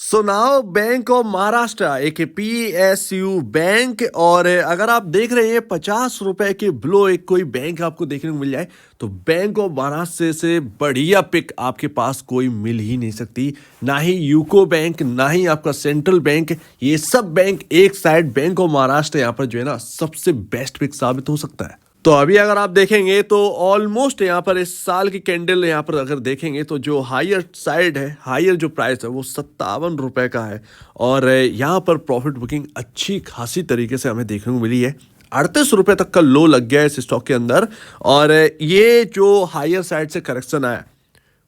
So now bank of Maharashtra एक PSU bank. और अगर आप देख रहे हैं 50 रुपए के ब्लो एक कोई बैंक आपको देखने को मिल जाए तो बैंक ऑफ महाराष्ट्र से बढ़िया पिक आपके पास कोई मिल ही नहीं सकती। ना ही यूको बैंक, ना ही आपका सेंट्रल बैंक, ये सब बैंक एक साइड, बैंक ऑफ महाराष्ट्र यहाँ पर जो है ना सबसे बेस्ट पिक साबित हो सकता है। तो अभी अगर आप देखेंगे तो ऑलमोस्ट यहाँ पर इस साल की कैंडल यहाँ पर अगर देखेंगे तो जो हायर साइड है, हायर जो प्राइस है वो 57 रुपए का है। और यहाँ पर प्रॉफिट बुकिंग अच्छी खासी तरीके से हमें देखने को मिली है। 38 रुपए तक का लो लग गया है इस स्टॉक के अंदर। और ये जो हायर साइड से करेक्शन आया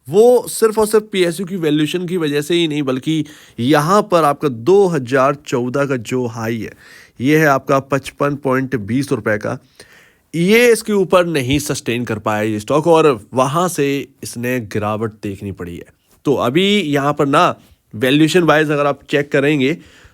वो सिर्फ और सिर्फ PSU की वैल्यूएशन की वजह से ही नहीं, बल्कि यहाँ पर आपका 2014 का जो हाई है ये है आपका 55.20 रुपए का। ये इसके ऊपर नहीं सस्टेन कर पाया ये स्टॉक और वहां से इसने गिरावट देखनी पड़ी है। तो अभी यहाँ पर ना वैल्यूएशन वाइज अगर आप चेक करेंगे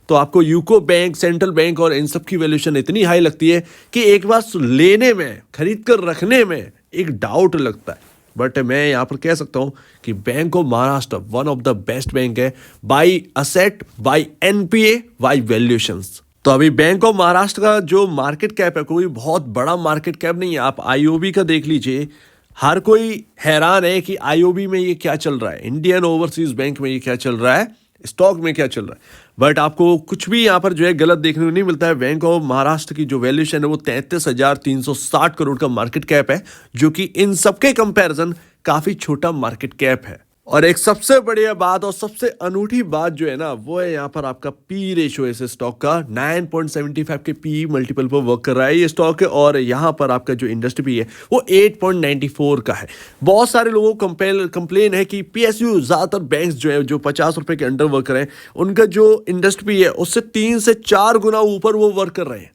तो आपको यूको बैंक, सेंट्रल बैंक और इन सब की वैल्यूएशन इतनी हाई लगती है कि एक बार लेने में, खरीद कर रखने में एक डाउट लगता है। बट मैं यहाँ पर कह सकता हूँ कि bank of Maharashtra one of the best bank है by asset, by NPA, by valuations. तो अभी बैंक ऑफ महाराष्ट्र का जो मार्केट कैप है कोई बहुत बड़ा मार्केट कैप नहीं है। आप IOB का देख लीजिए, हर कोई हैरान है कि IOB में ये क्या चल रहा है, इंडियन ओवरसीज बैंक में ये क्या चल रहा है, स्टॉक में क्या चल रहा है। बट आपको कुछ भी यहाँ पर जो है गलत देखने को नहीं मिलता है। बैंक ऑफ महाराष्ट्र की जो वैल्यूएशन है वो 33,360 करोड़ का मार्केट कैप है, जो कि इन सबके कंपैरिजन काफी छोटा मार्केट कैप है। और एक सबसे बढ़िया बात और सबसे अनूठी बात जो है ना वो है यहाँ पर आपका पी रेशियो इस स्टॉक का 9.75 के पी मल्टीपल पर वर्क कर रहा है ये स्टॉक। और यहाँ पर आपका जो इंडस्ट्री पी है वो 8.94 का है। बहुत सारे लोगों को कंप्लेन है कि PSU ज्यादातर बैंक्स जो है जो 50 रुपए के अंडर वर्क कर रहे हैं उनका जो इंडस्ट्री पी है उससे 3 से 4 गुना ऊपर वो वर्क कर रहे हैं।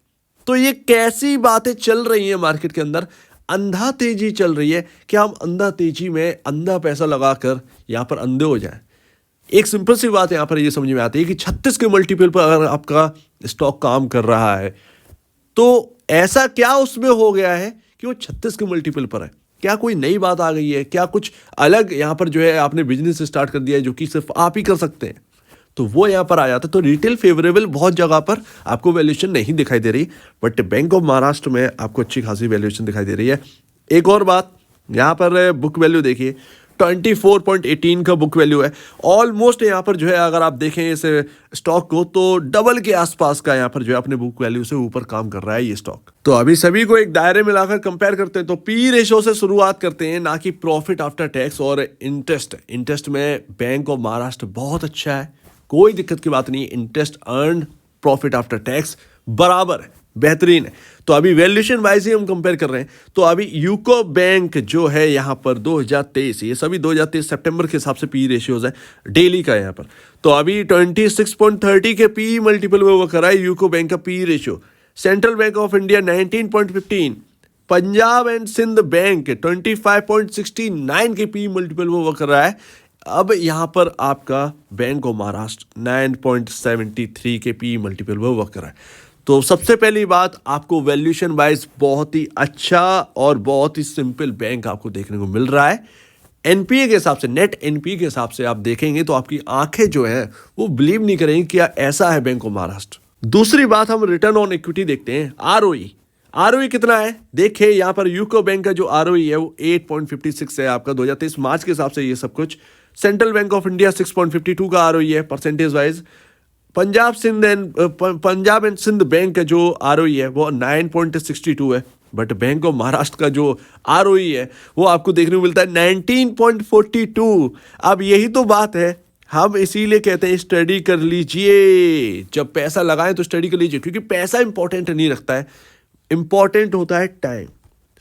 तो ये कैसी बातें चल रही हैं मार्केट के अंदर, अंधा तेजी चल रही है कि हम अंधा तेजी में अंधा पैसा लगाकर यहाँ पर अंधे हो जाएं। एक सिंपल सी बात यहाँ पर ये समझ में आती है कि 36 के मल्टीपल पर अगर आपका स्टॉक काम कर रहा है तो ऐसा क्या उसमें हो गया है कि वो 36 के मल्टीपल पर है। क्या कोई नई बात आ गई है, क्या कुछ अलग यहाँ पर जो है आपने बिजनेस स्टार्ट कर दिया है जो कि सिर्फ आप ही कर सकते हैं, तो वो यहाँ पर आ जाता है। तो रिटेल फेवरेबल बहुत जगह पर आपको वैल्यूएशन नहीं दिखाई दे रही, बट बैंक ऑफ महाराष्ट्र में आपको अच्छी खासी वैल्यूएशन दिखाई दे रही है। एक और बात, यहाँ पर बुक वैल्यू देखिए 24.18 का बुक वैल्यू है। ऑलमोस्ट यहाँ पर जो है अगर आप देखें इस स्टॉक को तो डबल के आसपास का यहाँ पर जो है अपने बुक वैल्यू से ऊपर काम कर रहा है ये स्टॉक। तो अभी सभी को एक दायरे में लाकर कंपेयर करते हैं तो पी रेशो से शुरुआत करते हैं, ना कि प्रॉफिट आफ्टर टैक्स और इंटरेस्ट में बैंक ऑफ महाराष्ट्र बहुत अच्छा है, कोई दिक्कत की बात नहीं। Interest earn, profit after tax बराबर है, बेहतरीन है। तो अभी वैल्यूएशन वाइज ही हम कंपेयर कर रहे हैं तो अभी यूको बैंक जो है यहाँ पर 2023, ये सभी 2023 सितंबर के हिसाब से पी रेशियोज है डेली का यहाँ पर। तो अभी 26.30 के पी मल्टीपल में वो कर रहा है यूको बैंक का P ratio. Central bank of India 19.15, Punjab and Sind bank 25.69 के पी मल्टीपल में वो कर रहा है। अब यहाँ पर आपका बैंक ऑफ महाराष्ट्र 9.73 के पी मल्टीपल पर वर्क कर रहा है। तो सबसे पहली बात, आपको वैल्यूएशन वाइज बहुत ही अच्छा और बहुत ही सिंपल बैंक आपको देखने को मिल रहा है। NPA के हिसाब से, नेट NPA के हिसाब से आप देखेंगे तो आपकी आंखें जो है वो बिलीव नहीं करेंगी कि ऐसा है बैंक ऑफ महाराष्ट्र। दूसरी बात, हम रिटर्न ऑन इक्विटी देखते हैं, ROE कितना है देखिए। यहाँ पर यूको बैंक का जो ROE है वो 8.56 है आपका 2023 मार्च के हिसाब से ये सब कुछ। सेंट्रल बैंक ऑफ इंडिया 6.52 का ROE है percentage wise. Punjab and Sind bank का जो ROE है वो 9.62 है। बट बैंक ऑफ महाराष्ट्र का जो ROE है वो आपको देखने को मिलता है 19.42। अब यही तो बात है, हम इसीलिए कहते हैं स्टडी कर लीजिए, जब पैसा लगाएं तो स्टडी कर लीजिए, क्योंकि पैसा इंपॉर्टेंट नहीं रखता है, इंपॉर्टेंट होता है टाइम।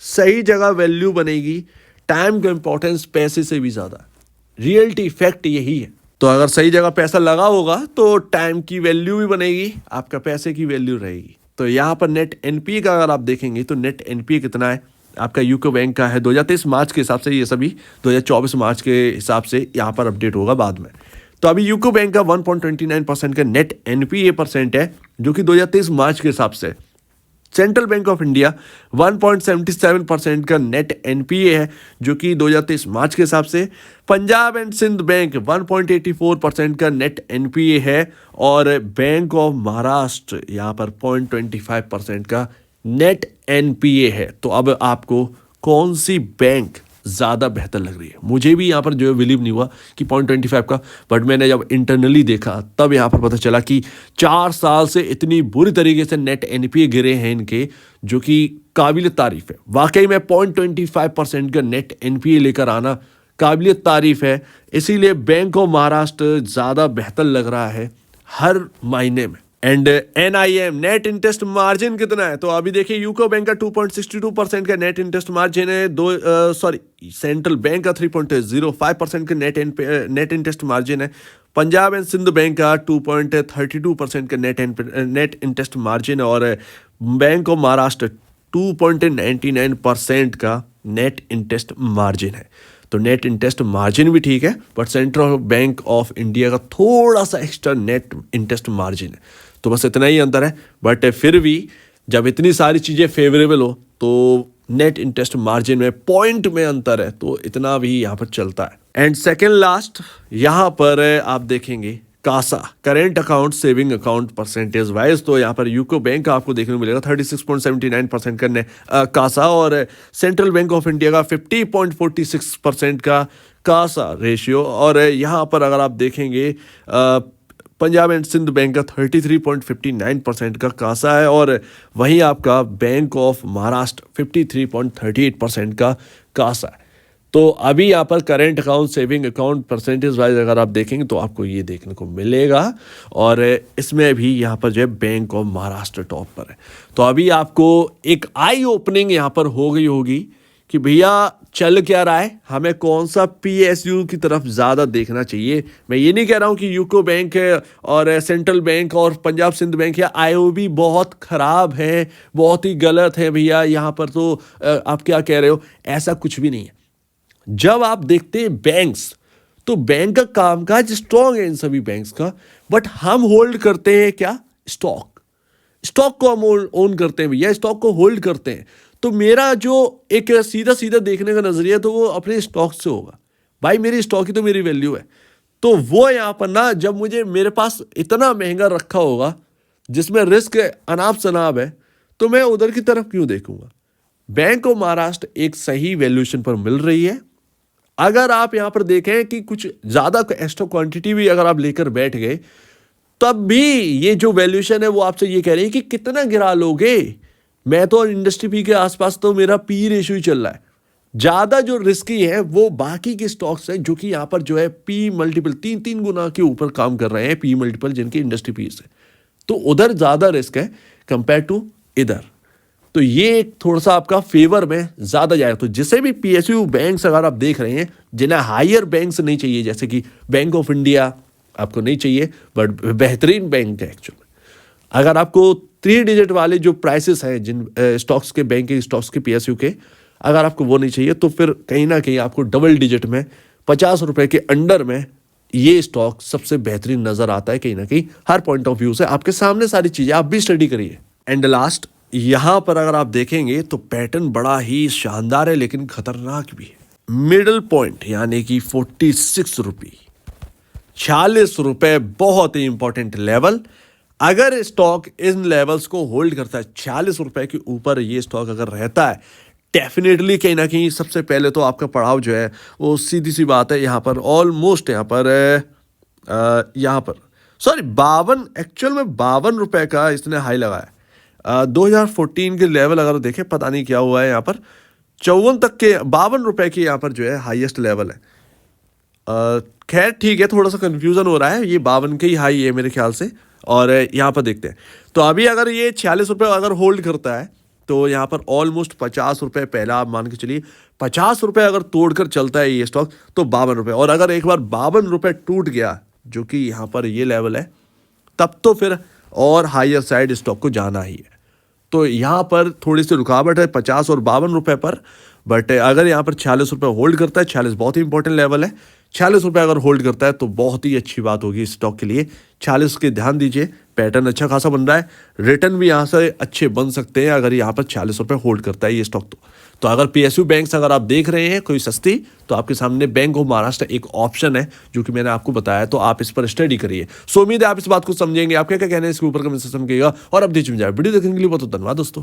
सही जगह वैल्यू बनेगी, टाइम का इंपॉर्टेंस पैसे से भी ज्यादा, रियलिटी फैक्ट यही है। तो अगर सही जगह पैसा लगा होगा तो टाइम की वैल्यू भी बनेगी, आपका पैसे की वैल्यू रहेगी। तो यहाँ पर नेट NPA का अगर आप देखेंगे तो नेट NPA कितना है आपका यूको बैंक का है 2023 मार्च के हिसाब से, ये सभी 2024 मार्च के हिसाब से यहाँ पर अपडेट होगा बाद में। तो अभी यूको बैंक का 1.29% का नेट NPA परसेंट है जो कि 2023 मार्च के हिसाब से। सेंट्रल बैंक ऑफ इंडिया 1.77% का नेट एनपीए है, जो कि 2023 मार्च के हिसाब से। पंजाब एंड सिंध बैंक 1.84% का नेट एनपीए है, और बैंक ऑफ महाराष्ट्र यहाँ पर 0.25% का नेट एनपीए है। तो अब आपको कौन सी बैंक ज़्यादा बेहतर लग रही है? मुझे भी यहाँ पर जो है बिलीव नहीं हुआ कि 0.25 का, बट मैंने जब इंटरनली देखा तब यहाँ पर पता चला कि 4 साल से इतनी बुरी तरीके से नेट एनपीए गिरे हैं इनके, जो कि काबिल तारीफ है। वाकई में 0.25% का नेट एनपीए लेकर आना काबिल तारीफ है, इसीलिए बैंक ऑफ महाराष्ट्र ज़्यादा बेहतर लग रहा है हर महीने में। And NIM net interest margin कितना है? तो अभी देखिए यूको बैंक का 2.62% का नेट इंटरेस्ट मार्जिन है, सेंट्रल बैंक का 3.05% का नेट इंटरेस्ट मार्जिन है। पंजाब एंड सिंध बैंक का 2.32% का नेट इंटरेस्ट मार्जिन है, और बैंक ऑफ महाराष्ट्र 2.99% का नेट इंटरेस्ट मार्जिन है। तो नेट इंटरेस्ट मार्जिन भी ठीक है, but central bank of India का थोड़ा सा एक्स्ट्रा नेट इंटरेस्ट मार्जिन है। तो बस इतना ही अंतर है, बट फिर भी जब इतनी सारी चीज़ें फेवरेबल हो तो नेट इंटरेस्ट मार्जिन में पॉइंट में अंतर है, तो इतना भी यहाँ पर चलता है। एंड सेकेंड लास्ट यहाँ पर आप देखेंगे CASA, current account saving account percentage wise, तो यहाँ पर यूको बैंक का आपको देखने को मिलेगा 36.79% का कासा, और सेंट्रल बैंक ऑफ इंडिया का 50.46% का कासा रेशियो। और यहाँ पर अगर आप देखेंगे पंजाब एंड सिंध बैंक का 33.59% का कासा है, और वहीं आपका बैंक ऑफ महाराष्ट्र 53.38% का कासा है। तो अभी यहाँ पर current account saving account percentage wise अगर आप देखेंगे तो आपको ये देखने को मिलेगा, और इसमें भी यहाँ पर जो है बैंक ऑफ महाराष्ट्र टॉप पर है। तो अभी आपको एक आई ओपनिंग यहाँ पर हो गई होगी कि भैया चल क्या रहा है, हमें कौन सा पीएसयू की तरफ ज़्यादा देखना चाहिए। मैं ये नहीं कह रहा हूँ कि यूको बैंक और सेंट्रल बैंक और पंजाब सिंध बैंक या आईओबी बहुत ख़राब है, बहुत ही गलत है भैया यहाँ पर, तो आप क्या कह रहे हो, ऐसा कुछ भी नहीं है। जब आप देखते हैं बैंक्स, तो बैंक का कामकाज स्ट्रांग है इन सभी बैंक्स का, बट हम होल्ड करते हैं क्या? स्टॉक को हम ओन करते हैं भैया, स्टॉक को होल्ड करते हैं। तो मेरा जो एक सीधा सीधा देखने का नजरिया तो वो अपने स्टॉक से होगा, भाई मेरी स्टॉक ही तो मेरी वैल्यू है। तो वो यहाँ पर ना, जब मुझे मेरे पास इतना महंगा रखा होगा जिसमें रिस्क अनाप शनाप है, तो मैं उधर की तरफ क्यों देखूंगा? बैंक ऑफ महाराष्ट्र एक सही वैल्यूएशन पर मिल रही है। अगर आप यहाँ पर देखें कि कुछ ज़्यादा एक्स्ट्रा क्वांटिटी भी अगर आप लेकर बैठ गए, तब भी ये जो वैल्यूएशन है वो आपसे ये कह रही है कि कितना गिरा लोगे। मैं तो इंडस्ट्री पी के आसपास तो मेरा पी रेशियो ही चल रहा है। ज़्यादा जो रिस्की है वो बाकी के स्टॉक्स हैं, जो कि यहाँ पर जो है पी मल्टीपल 3 गुना के ऊपर काम कर रहे हैं, पी मल्टीपल जिनकी इंडस्ट्री पी है, तो उधर ज़्यादा रिस्क है कंपेयर टू इधर। तो ये एक थोड़ा सा आपका फेवर में ज़्यादा जाएगा। तो जिसे भी पीएसयू बैंक्स अगर आप देख रहे हैं, जिन्हें हायर बैंक्स नहीं चाहिए, जैसे कि बैंक ऑफ इंडिया आपको नहीं चाहिए, बट बेहतरीन बैंक है एक्चुअली। अगर आपको 3 डिजिट वाले जो प्राइसेस हैं जिन स्टॉक्स के, बैंक के स्टॉक्स के, पीएसयू के, अगर आपको वो नहीं चाहिए, तो फिर कहीं ना कहीं आपको डबल डिजिट में 50 रुपए के अंडर में ये स्टॉक सबसे बेहतरीन नज़र आता है कहीं ना कहीं, हर पॉइंट ऑफ व्यू से। आपके सामने सारी चीज़ें, आप भी स्टडी करिए। एंड लास्ट यहाँ पर अगर आप देखेंगे तो पैटर्न बड़ा ही शानदार है, लेकिन खतरनाक भी है। मिडल पॉइंट यानी कि 46 रुपये, 46 रुपये बहुत ही इंपॉर्टेंट लेवल। अगर स्टॉक इन लेवल्स को होल्ड करता है, 46 रुपये के ऊपर ये स्टॉक अगर रहता है, डेफिनेटली कहीं ना कहीं सबसे पहले तो आपका पड़ाव जो है वो सीधी सी बात है यहाँ पर ऑलमोस्ट यहाँ पर सॉरी 52, एक्चुअल में 52 रुपये का इसने हाई लगाया। 2014 के लेवल अगर देखें, पता नहीं क्या हुआ है यहाँ पर, 54 तक के 52 रुपये की यहाँ पर जो है हाईएस्ट लेवल है। खैर ठीक है, थोड़ा सा कन्फ्यूज़न हो रहा है, ये 52 के ही हाई है मेरे ख्याल से। और यहाँ पर देखते हैं, तो अभी अगर ये 46 रुपये अगर होल्ड करता है, तो यहाँ पर ऑलमोस्ट 50 रुपये पहला आप मान के चलिए, 50 रुपये अगर तोड़कर चलता है ये स्टॉक तो 52 रुपये, और अगर एक बार 52 रुपये टूट गया, जो कि यहाँ पर ये लेवल है, तब तो फिर और हायर साइड स्टॉक को जाना ही है। तो यहाँ पर थोड़ी सी रुकावट है 50 और 52 रुपये पर, बट अगर यहाँ पर 46 रुपये होल्ड करता है, 46 बहुत ही इंपॉर्टेंट लेवल है, ₹46 अगर होल्ड करता है तो बहुत ही अच्छी बात होगी इस स्टॉक के लिए। 46 के ध्यान दीजिए, पैटर्न अच्छा खासा बन रहा है, रिटर्न भी यहाँ से अच्छे बन सकते हैं अगर यहाँ पर ₹46 होल्ड करता है ये स्टॉक तो अगर पीएसयू बैंक्स अगर आप देख रहे हैं कोई सस्ती, तो आपके सामने बैंक ऑफ महाराष्ट्र एक ऑप्शन है जो कि मैंने आपको बताया, तो आप इस पर स्टडी करिए। सो उम्मीद है आप इस बात को समझेंगे। आप क्या क्या कहना है इसके ऊपर कमेंट सेक्शन में कहिएगा और अब वीडियो देखने के लिए बहुत धन्यवाद दोस्तों।